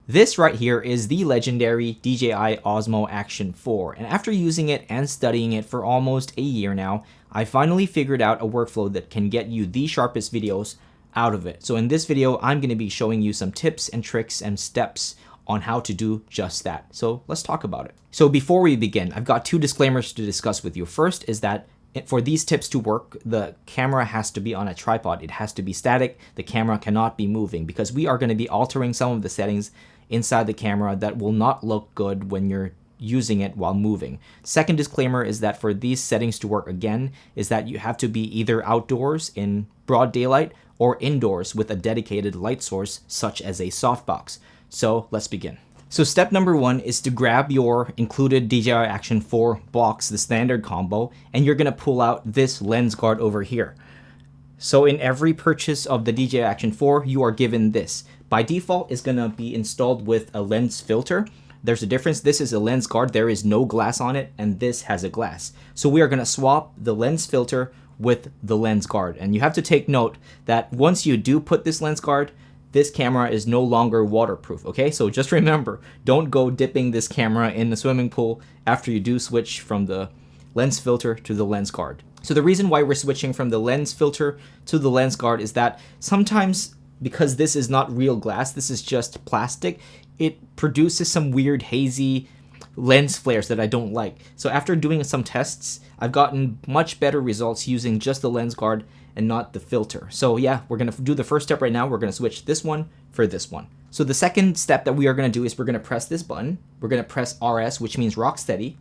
This right here is the legendary DJI Osmo Action 4, and after using it and studying it for almost a year now, I finally figured out a workflow that can get you the sharpest videos out of it. So in this video, I'm going to be showing you some tips and tricks and steps on how to do just that. So let's talk about it. So before we begin, I've got two disclaimers to discuss with you. First is that for these tips to work, the camera has to be on a tripod. It has to be static. The camera cannot be moving because we are going to be altering some of the settings inside the camera that will not look good when you're using it while moving. Second disclaimer is that for these settings to work again, is that you have to be either outdoors in broad daylight or indoors with a dedicated light source such as a softbox. So let's begin. So step number one is to grab your included DJI Action 4 box, the standard combo, and you're gonna pull out this lens guard over here. So in every purchase of the DJI Action 4, you are given this. By default, it's gonna be installed with a lens filter. There's a difference. This is a lens guard. There is no glass on it, and this has a glass. So we are gonna swap the lens filter with the lens guard. And you have to take note that once you do put this lens guard, this camera is no longer waterproof, okay? So just remember, don't go dipping this camera in the swimming pool after you do switch from the lens filter to the lens guard. So the reason why we're switching from the lens filter to the lens guard is that sometimes, because this is not real glass, this is just plastic, it produces some weird hazy lens flares that I don't like. So after doing some tests, I've gotten much better results using just the lens guard and not the filter. So yeah, we're gonna do the first step right now. We're gonna switch this one for this one. So the second step that we are gonna do is we're gonna press this button. We're gonna press RS, which means rock steady,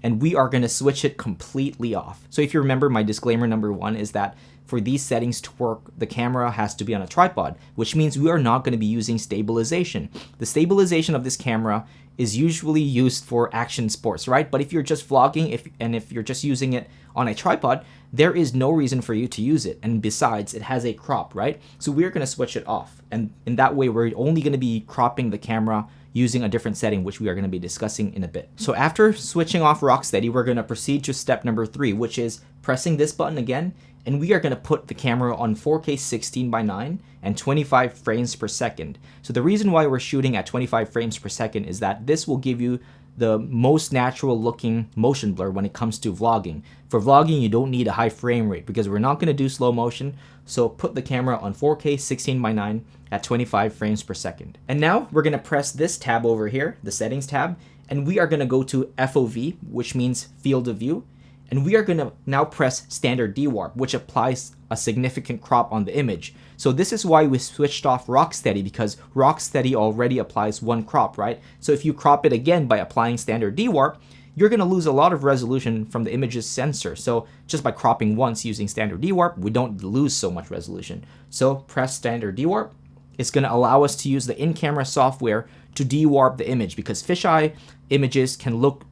and we are gonna switch it completely off. So if you remember, my disclaimer number one is that for these settings to work, the camera has to be on a tripod, which means we are not gonna be using stabilization. The stabilization of this camera is usually used for action sports, right? But if you're just vlogging, if you're just using it on a tripod, there is no reason for you to use it. And besides, it has a crop, right? So we're gonna switch it off. And in that way, we're only gonna be cropping the camera using a different setting, which we are gonna be discussing in a bit. So after switching off rock steady, we're gonna proceed to step number 3, which is pressing this button again, and we are gonna put the camera on 4K 16:9 and 25 frames per second. So the reason why we're shooting at 25 frames per second is that this will give you the most natural looking motion blur when it comes to vlogging. For vlogging, you don't need a high frame rate because we're not gonna do slow motion. So put the camera on 4K 16:9 at 25 frames per second. And now we're gonna press this tab over here, the settings tab, and we are gonna go to FOV, which means field of view. And we are gonna now press standard dewarp, which applies a significant crop on the image. So this is why we switched off rock steady, because rock steady already applies one crop, right? So if you crop it again by applying standard dewarp, you're gonna lose a lot of resolution from the image's sensor. So just by cropping once using standard dewarp, we don't lose so much resolution. So press standard dewarp. It's gonna allow us to use the in-camera software to dewarp the image, because fisheye images can look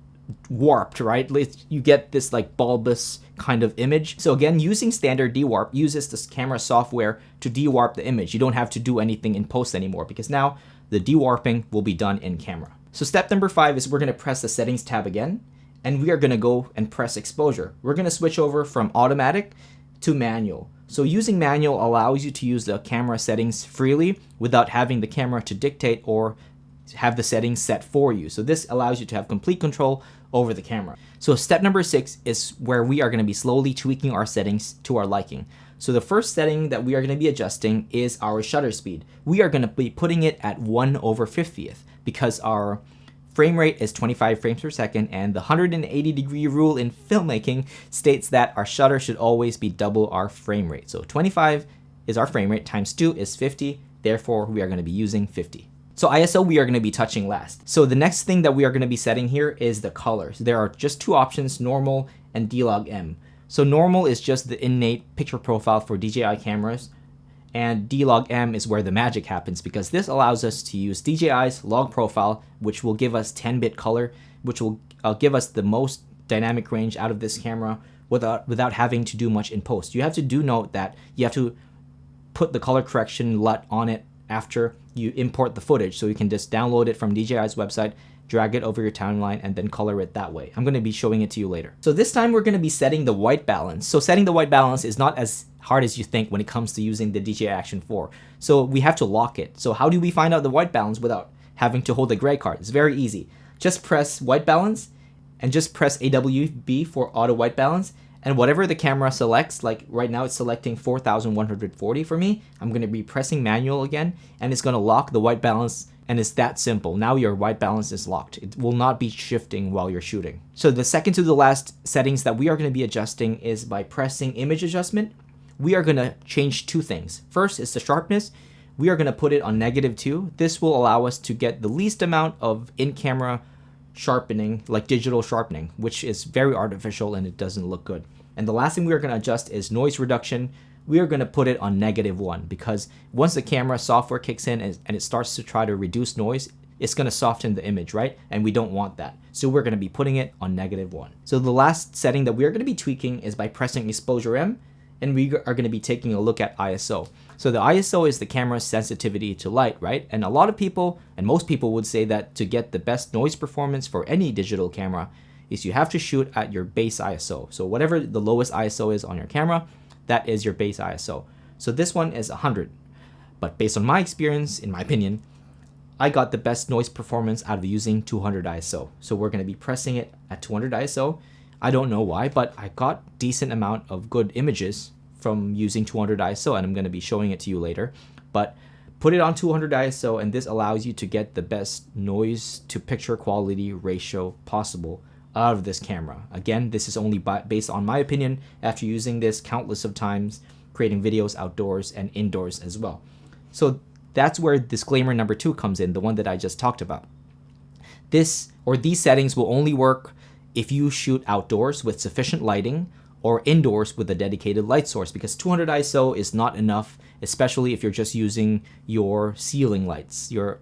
warped, right? You get this like bulbous kind of image. So again, using standard dewarp uses this camera software to dewarp the image. You don't have to do anything in post anymore because now the dewarping will be done in camera. So step number 5 is we're gonna press the settings tab again, and we are gonna go and press exposure. We're gonna switch over from automatic to manual. So using manual allows you to use the camera settings freely without having the camera to dictate or have the settings set for you. So this allows you to have complete control over the camera. So step number 6 is where we are going to be slowly tweaking our settings to our liking. So the first setting that we are going to be adjusting is our shutter speed. We are going to be putting it at 1/50th because our frame rate is 25 frames per second, and the 180-degree rule in filmmaking states that our shutter should always be double our frame rate. So 25 is our frame rate times 2 is 50. Therefore, we are going to be using 50. So ISO we are going to be touching last. So the next thing that we are going to be setting here is the colors. There are just two options, normal and D-Log-M. So normal is just the innate picture profile for DJI cameras, and D-Log-M is where the magic happens, because this allows us to use DJI's log profile, which will give us 10-bit color, which will give us the most dynamic range out of this camera without having to do much in post. You have to do note that you have to put the color correction LUT on it after you import the footage, so you can just download it from DJI's website, drag it over your timeline, and then color it that way. I'm going to be showing it to you later. So this time we're going to be setting the white balance. So setting the white balance is not as hard as you think when it comes to using the DJI Action 4. So we have to lock it. So how do we find out the white balance without having to hold a gray card. It's very easy. Just press white balance and just press AWB for auto white balance. And whatever the camera selects, like right now it's selecting 4140 for me, I'm going to be pressing manual again, and it's going to lock the white balance, and it's that simple. Now your white balance is locked. It will not be shifting while you're shooting. So the second to the last settings that we are going to be adjusting is by pressing image adjustment. We are going to change two things. First is the sharpness. We are going to put it on -2. This will allow us to get the least amount of in-camera sharpening, like digital sharpening, which is very artificial and it doesn't look good. And the last thing we are going to adjust is noise reduction. We are going to put it on -1 because once the camera software kicks in and it starts to try to reduce noise, it's going to soften the image, right? And we don't want that. So we're going to be putting it on -1. So the last setting that we are going to be tweaking is by pressing exposure M, and we are going to be taking a look at ISO. So the ISO is the camera's sensitivity to light, right? And a lot of people, and most people would say that to get the best noise performance for any digital camera is you have to shoot at your base ISO. So whatever the lowest ISO is on your camera, that is your base ISO. So this one is 100. But based on my experience, in my opinion, I got the best noise performance out of using 200 ISO. So we're going to be pressing it at 200 ISO. I don't know why, but I got decent amount of good images from using 200 ISO, and I'm going to be showing it to you later. But put it on 200 ISO, and this allows you to get the best noise to picture quality ratio possible out of this camera. Again, this is only based on my opinion after using this countless of times, creating videos outdoors and indoors as well. So that's where disclaimer number 2 comes in, the one that I just talked about. These settings will only work if you shoot outdoors with sufficient lighting or indoors with a dedicated light source, because 200 ISO is not enough, especially if you're just using your ceiling lights, your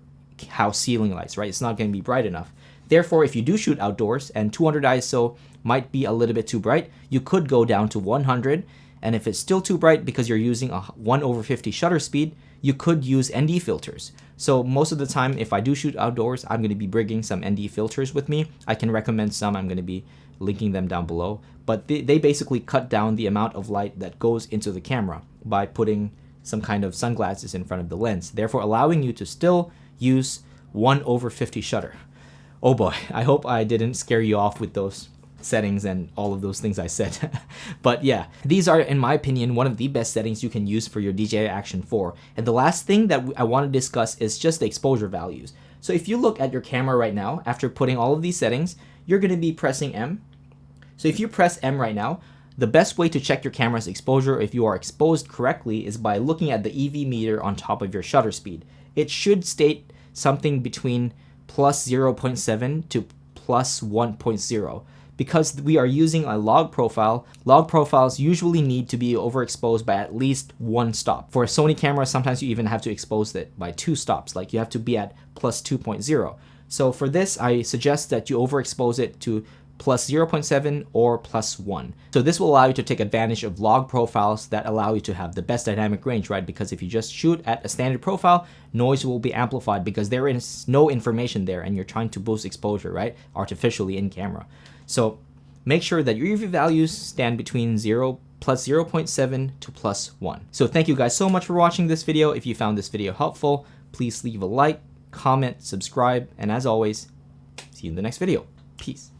house ceiling lights, right? It's not going to be bright enough. Therefore, if you do shoot outdoors and 200 ISO might be a little bit too bright, you could go down to 100. And if it's still too bright because you're using a 1/50 shutter speed, you could use ND filters. So most of the time, if I do shoot outdoors, I'm going to be bringing some ND filters with me. I can recommend some. I'm going to be linking them down below. But they basically cut down the amount of light that goes into the camera by putting some kind of sunglasses in front of the lens, therefore allowing you to still use 1/50 shutter. Oh boy, I hope I didn't scare you off with those settings and all of those things I said. But yeah, these are, in my opinion, one of the best settings you can use for your DJI Action 4. And the last thing that I want to discuss is just the exposure values. So if you look at your camera right now, after putting all of these settings, you're going to be pressing M. So if you press M right now, the best way to check your camera's exposure if you are exposed correctly is by looking at the EV meter on top of your shutter speed. It should state something between plus 0.7 to plus 1.0. Because we are using a log profile, log profiles usually need to be overexposed by at least 1 stop. For a Sony camera, sometimes you even have to expose it by 2 stops, like you have to be at plus 2.0. So for this, I suggest that you overexpose it to plus 0.7 or plus 1. So this will allow you to take advantage of log profiles that allow you to have the best dynamic range, right? Because if you just shoot at a standard profile, noise will be amplified because there is no information there and you're trying to boost exposure, right? Artificially in camera. So make sure that your EV values stand between plus 0.7 to plus 1. So thank you guys so much for watching this video. If you found this video helpful, please leave a like, comment, subscribe, and as always, see you in the next video. Peace.